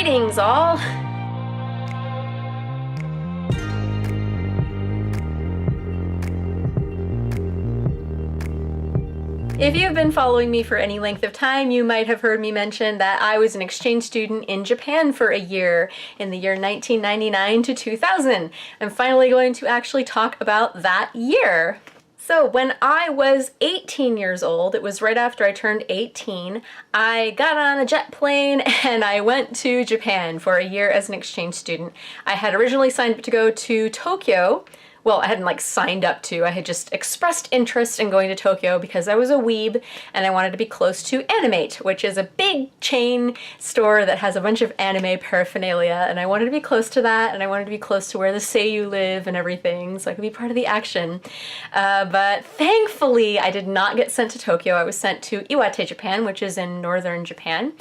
Greetings all! If you've been following me for any length of time, you might have heard me mention that I was an exchange student in Japan for a year, in the year 1999 to 2000. I'm finally going to actually talk about that year. So when I was 18 years old, it was right after I turned 18, I got on a jet plane and I went to Japan for a year as an exchange student. I had originally signed up to go to Tokyo. Well, I hadn't signed up to, I had just expressed interest in going to Tokyo because I was a weeb and I wanted to be close to Animate, which is a big chain store that has a bunch of anime paraphernalia, and I wanted to be close to that, and I wanted to be close to where the seiyuu live and everything, so I could be part of the action. But thankfully, I did not get sent to Tokyo. I was sent to Iwate, Japan, which is in northern Japan.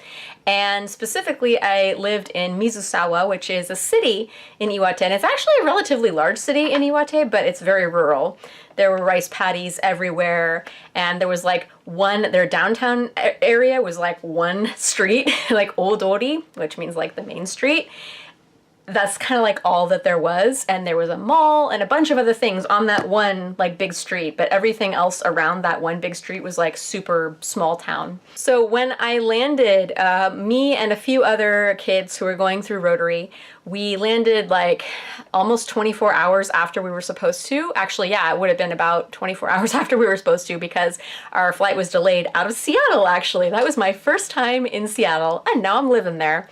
And specifically, I lived in Mizusawa, which is a city in Iwate, and it's actually a relatively large city in Iwate, but it's very rural. There were rice paddies everywhere, and there was their downtown area was one street, Odori, which means the main street. That's kind of all that there was, and there was a mall and a bunch of other things on that one big street, but everything else around that one big street was super small town. So when I landed, me and a few other kids who were going through Rotary, we landed almost 24 hours after we were supposed to. Actually, yeah, it would have been about 24 hours after we were supposed to, because our flight was delayed out of Seattle, actually. That was my first time in Seattle, and now I'm living there.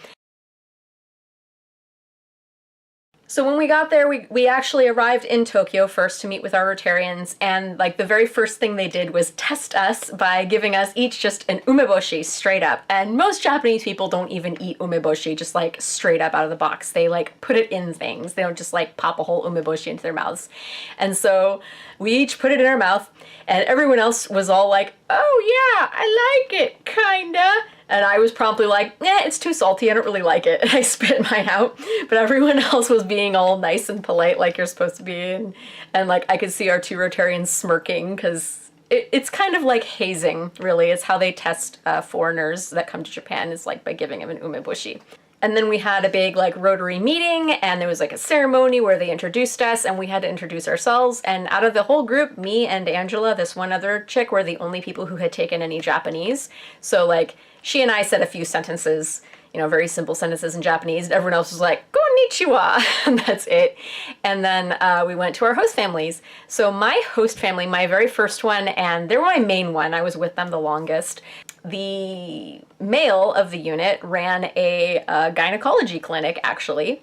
So when we got there, we actually arrived in Tokyo first to meet with our Rotarians, and the very first thing they did was test us by giving us each just an umeboshi straight up. And most Japanese people don't even eat umeboshi just straight up out of the box. They put it in things. They don't just pop a whole umeboshi into their mouths. And so we each put it in our mouth, and everyone else was all oh yeah, I like it, kinda. And I was promptly it's too salty, I don't really like it. And I spit mine out. But everyone else was being all nice and polite like you're supposed to be. And I could see our two Rotarians smirking, because it's kind of like hazing, really. It's how they test foreigners that come to Japan, is by giving them an umeboshi. And then we had a big Rotary meeting, and there was a ceremony where they introduced us, and we had to introduce ourselves. And out of the whole group, me and Angela, this one other chick, were the only people who had taken any Japanese. So she and I said a few sentences, very simple sentences in Japanese, and everyone else was konnichiwa, and that's it. And then we went to our host families. So my host family, my very first one, and they were my main one, I was with them the longest. The male of the unit ran a gynecology clinic, actually.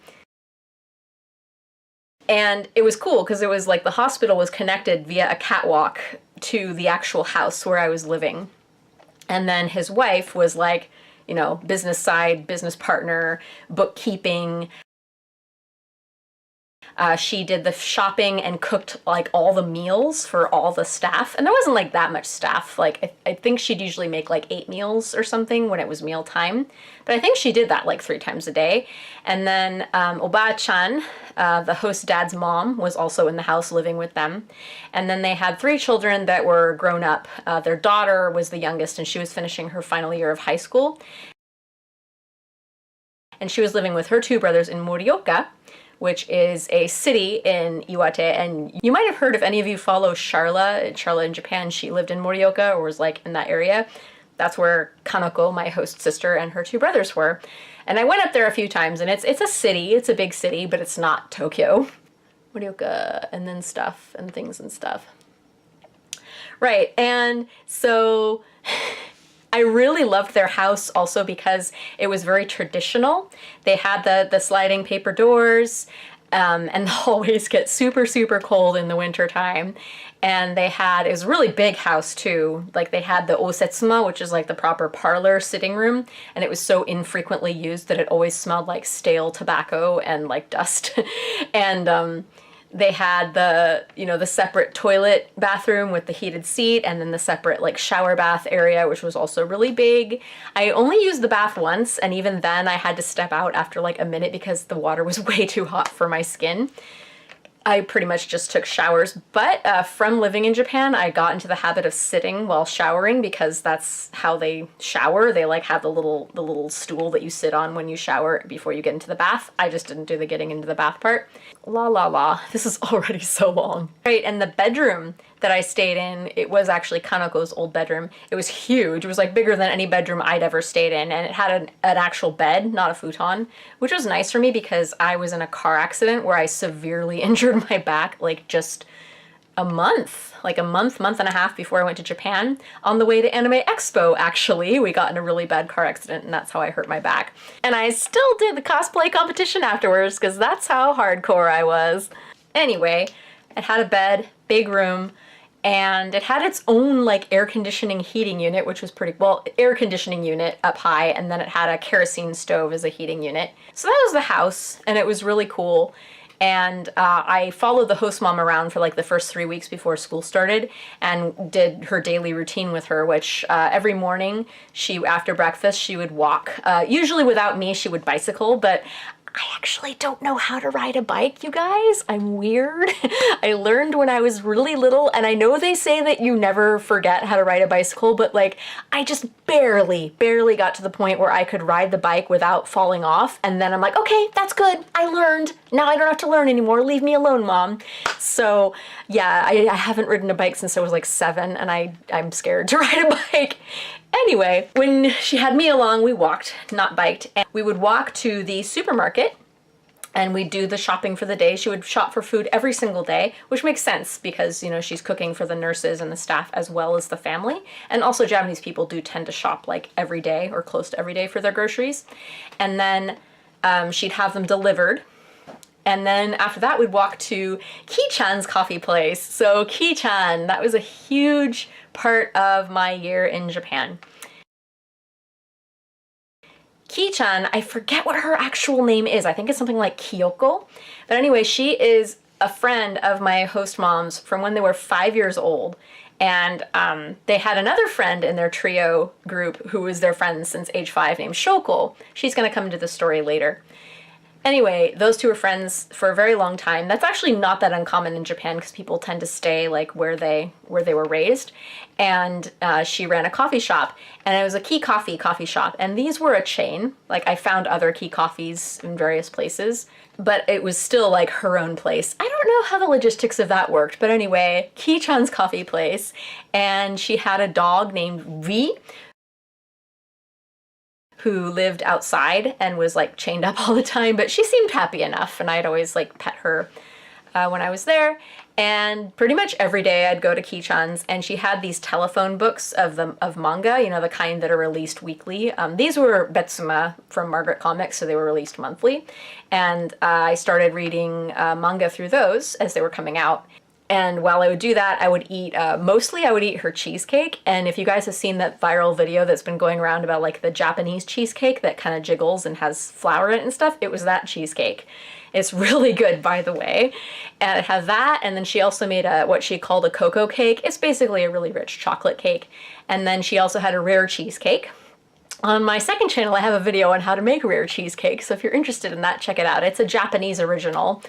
And it was cool, because it was the hospital was connected via a catwalk to the actual house where I was living. And then his wife was business side, business partner, bookkeeping. She did the shopping and cooked all the meals for all the staff. And there wasn't that much staff. I think she'd usually make 8 meals or something when it was meal time. But I think she did that 3 times a day. And then Oba-chan, the host dad's mom, was also in the house living with them. And then they had 3 children that were grown up. Their daughter was the youngest, and she was finishing her final year of high school. And she was living with her 2 brothers in Morioka, which is a city in Iwate. And you might have heard, if any of you follow Charla in Japan, she lived in Morioka, or was in that area. That's where Kanoko, my host sister, and her 2 brothers were. And I went up there a few times, and it's a city, it's a big city, but it's not Tokyo. Morioka, and then stuff, and things and stuff. Right, and so I really loved their house also because it was very traditional. They had the sliding paper doors, and the hallways get super, super cold in the winter time. And it was a really big house too. They had the osetsuma, which is the proper parlor sitting room, and it was so infrequently used that it always smelled like stale tobacco and dust. And they had the separate toilet bathroom with the heated seat, and then the separate shower bath area, which was also really big. I only used the bath once, and even then I had to step out after a minute because the water was way too hot for my skin. I pretty much just took showers, but from living in Japan, I got into the habit of sitting while showering because that's how they shower. They like have the little stool that you sit on when you shower before you get into the bath. I just didn't do the getting into the bath part. La la la. This is already so long. Right, and the bedroom that I stayed in, it was actually Kanoko's old bedroom. It was huge. It was like bigger than any bedroom I'd ever stayed in, and it had an actual bed, not a futon, which was nice for me because I was in a car accident where I severely injured my back like just a month, month and a half before I went to Japan. On the way to Anime Expo, actually, we got in a really bad car accident, and that's how I hurt my back. And I still did the cosplay competition afterwards because that's how hardcore I was. Anyway, it had a bed, big room, and it had its own like air conditioning heating unit, which was pretty, well, air conditioning unit up high, and then it had a kerosene stove as a heating unit. So that was the house, and it was really cool. And I followed the host mom around for like the first 3 weeks before school started and did her daily routine with her, which every morning after breakfast, she would walk. Usually without me, she would bicycle, but I actually don't know how to ride a bike, you guys. I'm weird. I learned when I was really little, and I know they say that you never forget how to ride a bicycle, but like, I just barely got to the point where I could ride the bike without falling off, and then I'm like, okay, that's good. I learned. Now I don't have to learn anymore. Leave me alone, Mom. So yeah, I haven't ridden a bike since I was like 7, and I'm scared to ride a bike. Anyway, when she had me along, we walked, not biked, and we would walk to the supermarket and we'd do the shopping for the day. She would shop for food every single day, which makes sense because, you know, she's cooking for the nurses and the staff as well as the family. And also Japanese people do tend to shop like every day or close to every day for their groceries. And then she'd have them delivered. And then after that, we'd walk to Ki-chan's coffee place. So Ki-chan, that was a huge part of my year in Japan. Ki-chan, I forget what her actual name is. I think it's something like Kyoko. But anyway, she is a friend of my host moms from when they were 5 years old. And they had another friend in their trio group who was their friend since age 5 named Shoko. She's going to come into the story later. Anyway, those two were friends for a very long time. That's actually not that uncommon in Japan because people tend to stay like where they were raised. And she ran a coffee shop, and it was a Key Coffee coffee shop. And these were a chain. Like I found other Key Coffees in various places, but it was still like her own place. I don't know how the logistics of that worked, but anyway, Ki-chan's coffee place. And she had a dog named V, who lived outside and was like chained up all the time, but she seemed happy enough, and I'd always like pet her when I was there. And pretty much every day I'd go to Ki-chan's, and she had these telephone books of manga, you know, the kind that are released weekly. These were Betsuma from Margaret Comics, so they were released monthly. And I started reading manga through those as they were coming out. And while I would do that, I would eat, mostly I would eat her cheesecake. And if you guys have seen that viral video that's been going around about like the Japanese cheesecake that kind of jiggles and has flour in it and stuff, it was that cheesecake. It's really good, by the way. And it had that, and then she also made what she called a cocoa cake. It's basically a really rich chocolate cake. And then she also had a rare cheesecake. On my second channel, I have a video on how to make rare cheesecake, so if you're interested in that, check it out. It's a Japanese original.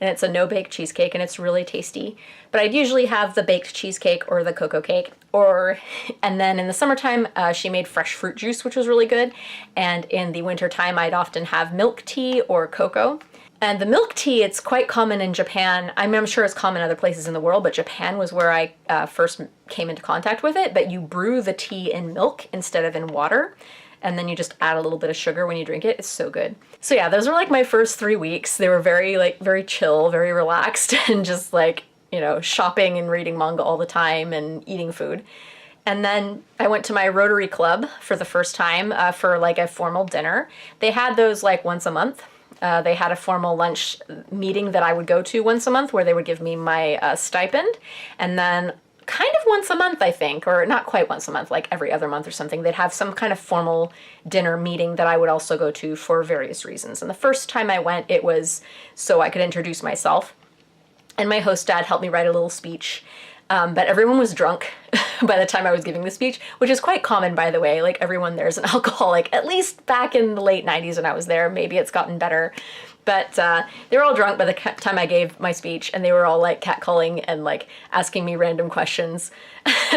And it's a no-bake cheesecake, and it's really tasty. But I'd usually have the baked cheesecake or the cocoa cake, and then in the summertime, she made fresh fruit juice, which was really good. And in the wintertime, I'd often have milk tea or cocoa. And the milk tea, it's quite common in Japan. I mean, I'm sure it's common other places in the world, but Japan was where I first came into contact with it. But you brew the tea in milk instead of in water. And then you just add a little bit of sugar when you drink it. It's so good. So yeah, those were like my first 3 weeks. They were very chill, very relaxed, and just like, you know, shopping and reading manga all the time and eating food. And then I went to my Rotary Club for the first time for like a formal dinner. They had those like once a month. They had a formal lunch meeting that I would go to once a month where they would give me my stipend. And then kind of once a month, I think, or not quite once a month, like every other month or something, they'd have some kind of formal dinner meeting that I would also go to for various reasons. And the first time I went, it was so I could introduce myself. And my host dad helped me write a little speech. But everyone was drunk by the time I was giving the speech, which is quite common, by the way. Like, everyone there is an alcoholic, at least back in the late 90s when I was there. Maybe it's gotten better. But they were all drunk by the time I gave my speech, and they were all like catcalling and like asking me random questions.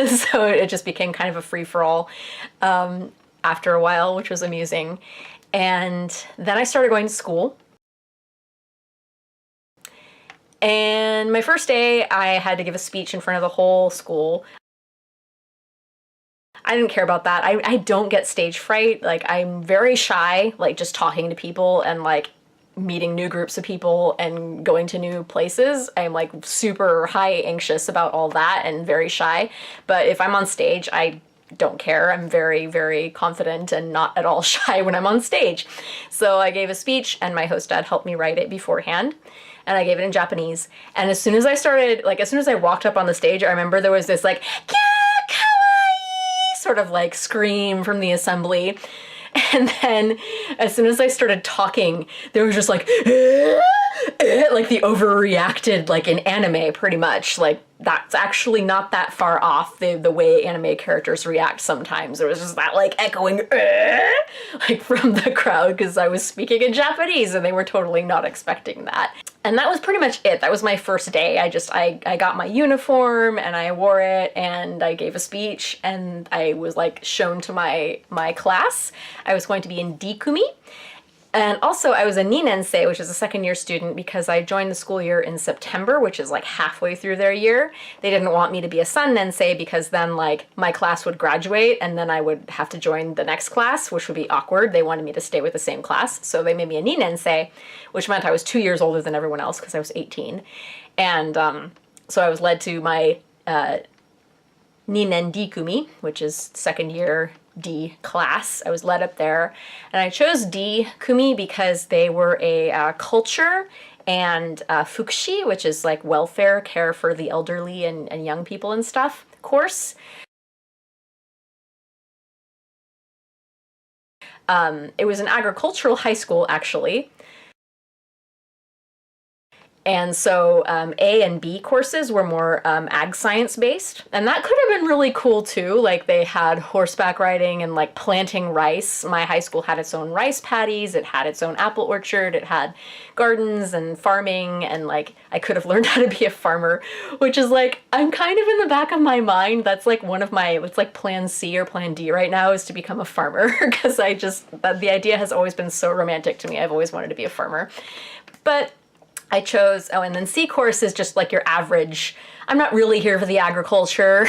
So it just became kind of a free-for-all after a while, which was amusing. And then I started going to school. And my first day, I had to give a speech in front of the whole school. I didn't care about that. I don't get stage fright. Like, I'm very shy, like just talking to people and like meeting new groups of people and going to new places. I'm like super high anxious about all that and very shy. But if I'm on stage, I don't care. I'm very, very confident and not at all shy when I'm on stage. So I gave a speech and my host dad helped me write it beforehand. And I gave it in Japanese. And as soon as I started, like as soon as I walked up on the stage, I remember there was this like, "Kya kawaii," sort of like scream from the assembly. And then as soon as I started talking, there was just like, like the overreacted, like in anime pretty much. Like that's actually not that far off the way anime characters react sometimes. There was just that like echoing like from the crowd because I was speaking in Japanese and they were totally not expecting that. And that was pretty much it. That was my first day. I got my uniform and I wore it and I gave a speech and I was like shown to my class. I was going to be in D Kumi. And also I was a ninensei, which is a second year student, because I joined the school year in September, which is like halfway through their year. They didn't want me to be a sannensei because then like my class would graduate and then I would have to join the next class, which would be awkward. They wanted me to stay with the same class. So they made me a ninensei, which meant I was 2 years older than everyone else because I was 18. And so I was led to my Ninen D Kumi, which is second year D class. I was led up there, and I chose D Kumi because they were a culture and fukushi, which is like welfare, care for the elderly and young people and stuff, course. It was an agricultural high school, actually. And so A and B courses were more ag science based. And that could have been really cool too. Like they had horseback riding and like planting rice. My high school had its own rice paddies. It had its own apple orchard. It had gardens and farming. And like I could have learned how to be a farmer, which is like, I'm kind of in the back of my mind. That's like one of my, it's like plan C or plan D right now is to become a farmer. Because the idea has always been so romantic to me. I've always wanted to be a farmer. But I chose, and then C course is just like your average, I'm not really here for the agriculture.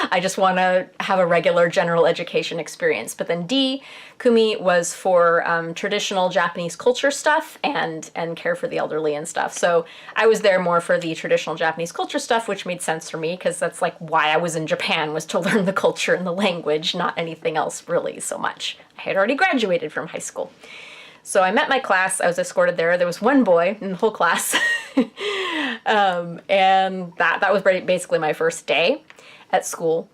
I just want to have a regular general education experience. But then D Kumi was for traditional Japanese culture stuff and care for the elderly and stuff. So I was there more for the traditional Japanese culture stuff, which made sense for me because that's like why I was in Japan, was to learn the culture and the language, not anything else really so much. I had already graduated from high school. So I met my class, I was escorted there. There was one boy in the whole class. And that was basically my first day at school.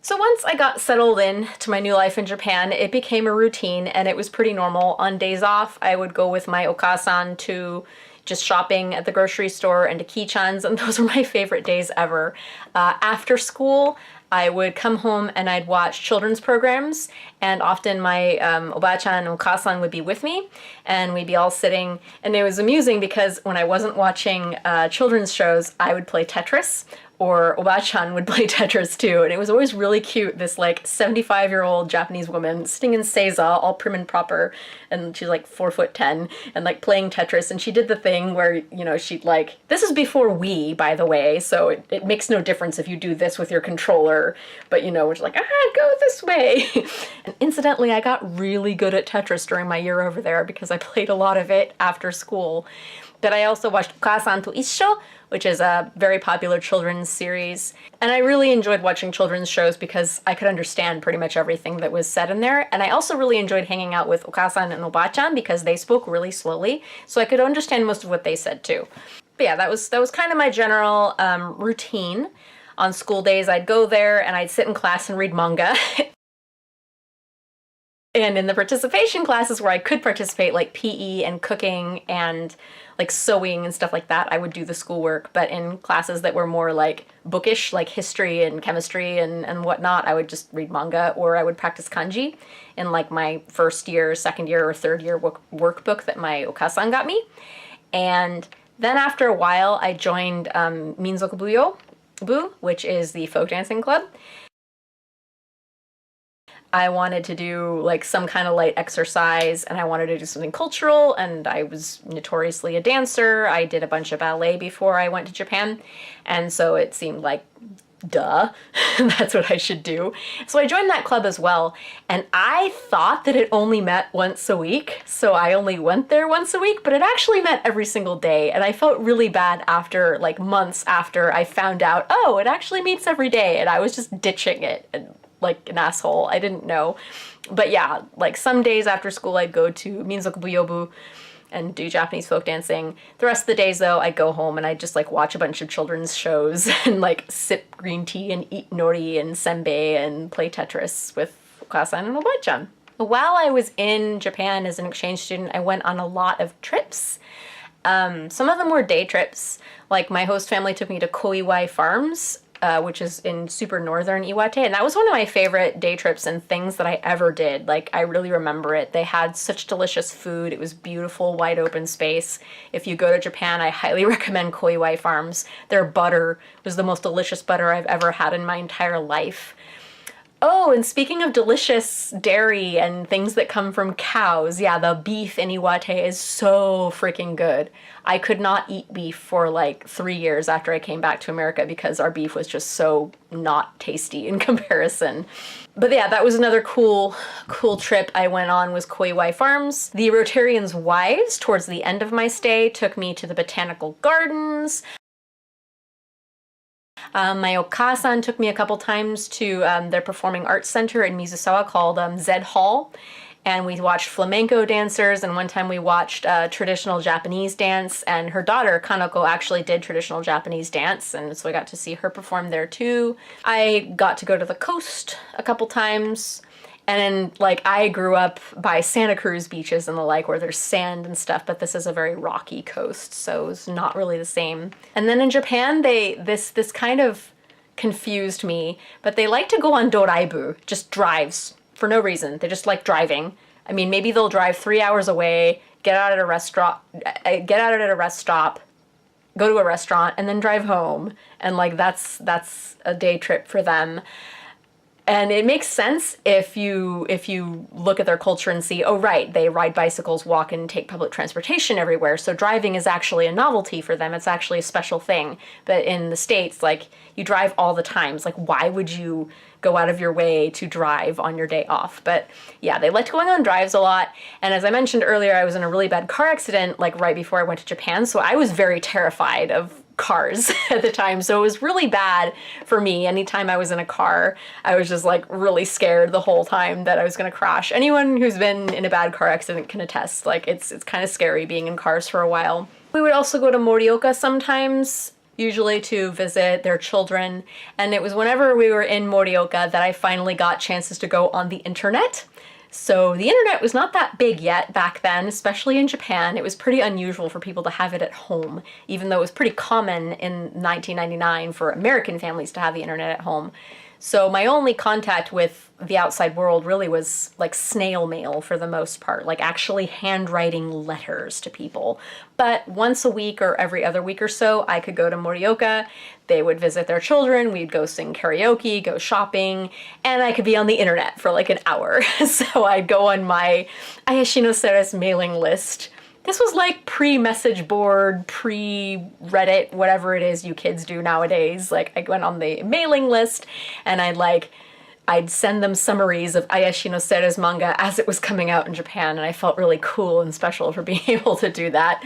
So once I got settled in to my new life in Japan, it became a routine and it was pretty normal. On days off, I would go with my okasan to just shopping at the grocery store and to Kichan's, and those were my favorite days ever. After school, I would come home and I'd watch children's programs, and often my oba-chan and okasan would be with me, and we'd be all sitting, and it was amusing because when I wasn't watching children's shows, I would play Tetris, or oba-chan would play Tetris too, and it was always really cute, this like 75-year-old Japanese woman sitting in seiza, all prim and proper, and she's like 4'10", and like playing Tetris, and she did the thing where, you know, she'd like, this is before Wii, by the way, so it makes no difference if you do this with your controller, but you know, it's like, go this way. And incidentally, I got really good at Tetris during my year over there because I played a lot of it after school. But I also watched Okasan to Issho, which is a very popular children's series. And I really enjoyed watching children's shows because I could understand pretty much everything that was said in there. And I also really enjoyed hanging out with Okasan and Oba-chan because they spoke really slowly, so I could understand most of what they said too. But yeah, that was kind of my general routine. On school days, I'd go there and I'd sit in class and read manga. And in the participation classes where I could participate, like PE and cooking and like sewing and stuff like that, I would do the schoolwork. But in classes that were more like bookish, like history and chemistry and whatnot, I would just read manga or I would practice kanji in like my first year, second year, or third year workbook that my okasan got me. And then after a while, I joined Minzoku Bu, which is the folk dancing club. I wanted to do like some kind of light exercise and I wanted to do something cultural, and I was notoriously a dancer. I did a bunch of ballet before I went to Japan, and so it seemed like duh, that's what I should do. So I joined that club as well, and I thought that it only met once a week, so I only went there once a week, but it actually met every single day, and I felt really bad after, like months after I found out, oh, it actually meets every day, and I was just ditching it, and like an asshole. I didn't know. But yeah, like some days after school I'd go to Minzoku Buyobu and do Japanese folk dancing. The rest of the days though, I'd go home and I'd just like watch a bunch of children's shows and like sip green tea and eat nori and senbei and play Tetris with Okasan and Oba-chan. While I was in Japan as an exchange student, I went on a lot of trips. Some of them were day trips. Like my host family took me to Koiwai Farms, which is in super northern Iwate, and that was one of my favorite day trips and things that I ever did. Like, I really remember it. They had such delicious food. It was beautiful, wide open space. If you go to Japan, I highly recommend Koiwai Farms. Their butter was the most delicious butter I've ever had in my entire life. Oh, and speaking of delicious dairy and things that come from cows, yeah, the beef in Iwate is so freaking good. I could not eat beef for like 3 years after I came back to America because our beef was just so not tasty in comparison. But yeah, that was another cool trip I went on, was Koiwai Farms. The Rotarians' wives, towards the end of my stay, took me to the botanical gardens. My okasan took me a couple times to their performing arts center in Mizusawa called Zed Hall, and we watched flamenco dancers, and one time we watched traditional Japanese dance, and her daughter Kanoko actually did traditional Japanese dance, and so I got to see her perform there too. I got to go to the coast a couple times. And then, like, I grew up by Santa Cruz beaches and the like, where there's sand and stuff, but this is a very rocky coast, so it's not really the same. And then in Japan, this kind of confused me, but they like to go on doraibu, just drives, for no reason. They just like driving. I mean, maybe they'll drive 3 hours away, get out at a rest stop, go to a restaurant, and then drive home. And, like, that's a day trip for them. And it makes sense if you look at their culture and see, oh right, they ride bicycles, walk, and take public transportation everywhere, so driving is actually a novelty for them. It's actually a special thing. But in the States, like, you drive all the time. It's like, why would you go out of your way to drive on your day off? But yeah, they liked going on drives a lot. And as I mentioned earlier, I was in a really bad car accident like right before I went to Japan, so I was very terrified of cars at the time, so it was really bad for me. Anytime I was in a car, I was just like really scared the whole time that I was gonna crash. Anyone who's been in a bad car accident can attest, like it's kind of scary being in cars for a while. We would also go to Morioka sometimes, usually to visit their children, and it was whenever we were in Morioka that I finally got chances to go on the internet. So the internet was not that big yet back then, especially in Japan. It was pretty unusual for people to have it at home, even though it was pretty common in 1999 for American families to have the internet at home. So my only contact with the outside world really was like snail mail for the most part, like actually handwriting letters to people. But once a week or every other week or so, I could go to Morioka. They would visit their children, we'd go sing karaoke, go shopping, and I could be on the internet for like an hour. So I'd go on my Ayashi no Seres mailing list. This was like pre-message board, pre-Reddit, whatever it is you kids do nowadays. Like, I went on the mailing list and I'd send them summaries of Ayashi no Seres manga as it was coming out in Japan, and I felt really cool and special for being able to do that.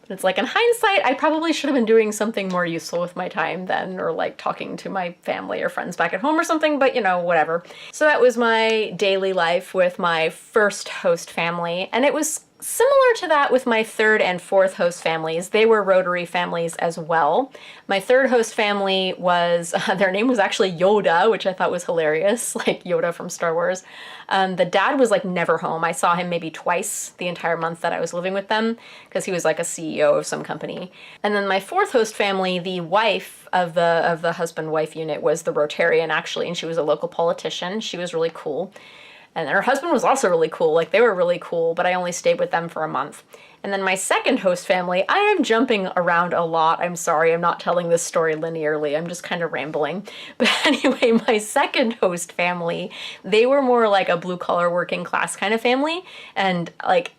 But it's like, in hindsight, I probably should have been doing something more useful with my time then, or like talking to my family or friends back at home or something, but you know, whatever. So that was my daily life with my first host family, and it was similar to that with my third and fourth host families. They were Rotary families as well. My third host family was, their name was actually Yoda, which I thought was hilarious, like Yoda from Star Wars. The dad was like never home. I saw him maybe twice the entire month that I was living with them because he was like a CEO of some company. And then my fourth host family, the wife of the husband-wife unit was the Rotarian actually, and she was a local politician. She was really cool. And her husband was also really cool. Like, they were really cool, but I only stayed with them for a month. And then my second host family, I am jumping around a lot. I'm sorry, I'm not telling this story linearly. I'm just kind of rambling. But anyway, my second host family, they were more like a blue-collar working class kind of family. And like,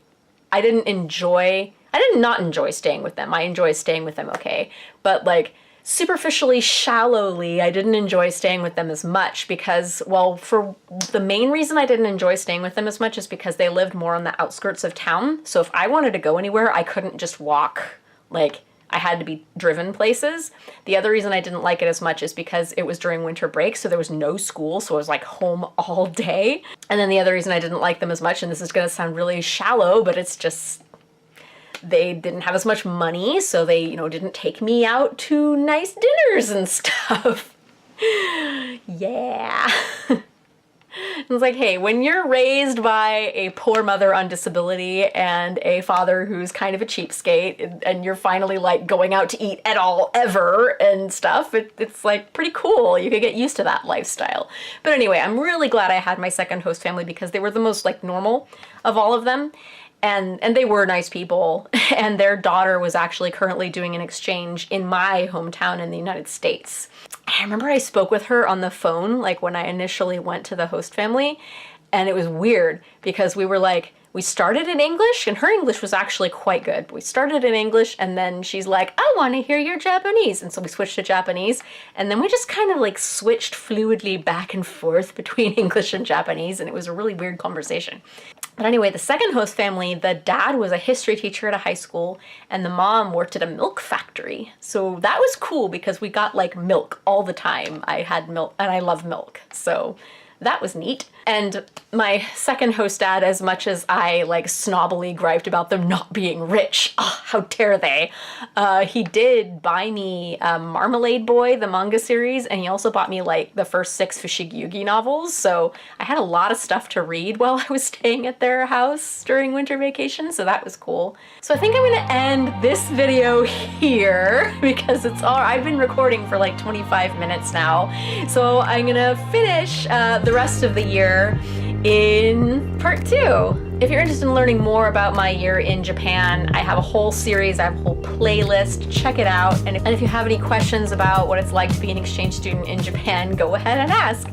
I did not enjoy staying with them. I enjoy staying with them okay. But like, superficially, shallowly, I didn't enjoy staying with them as much because, well, for the main reason I didn't enjoy staying with them as much is because they lived more on the outskirts of town. So if I wanted to go anywhere, I couldn't just walk. Like, I had to be driven places. The other reason I didn't like it as much is because it was during winter break, so there was no school, so I was like home all day. And then the other reason I didn't like them as much, and this is gonna sound really shallow, but it's just, they didn't have as much money, so they, didn't take me out to nice dinners and stuff. Yeah. It's like, hey, when you're raised by a poor mother on disability and a father who's kind of a cheapskate, and you're finally like going out to eat at all ever and stuff, it's like pretty cool. You could get used to that lifestyle. But anyway, I'm really glad I had my second host family because they were the most like normal of all of them. And they were nice people, and their daughter was actually currently doing an exchange in my hometown in the United States. I remember I spoke with her on the phone, like when I initially went to the host family, and it was weird because we started in English, and her English was actually quite good. We started in English, and then she's like, I want to hear your Japanese. And so we switched to Japanese, and then we just kind of like switched fluidly back and forth between English and Japanese, and it was a really weird conversation. But anyway, the second host family, the dad was a history teacher at a high school, and the mom worked at a milk factory. So that was cool because we got like milk all the time. I had milk, and I love milk, so that was neat. And my second host dad, as much as I like snobbily griped about them not being rich, oh, how dare they, he did buy me Marmalade Boy, the manga series, and he also bought me like the first 6 Fushigi Yugi novels, so I had a lot of stuff to read while I was staying at their house during winter vacation, so that was cool. So I think I'm gonna end this video here because I've been recording for like 25 minutes now, so I'm gonna finish the rest of the year in part 2. If you're interested in learning more about my year in Japan, I have a whole series, I have a whole playlist, check it out. And if you have any questions about what it's like to be an exchange student in Japan, go ahead and ask.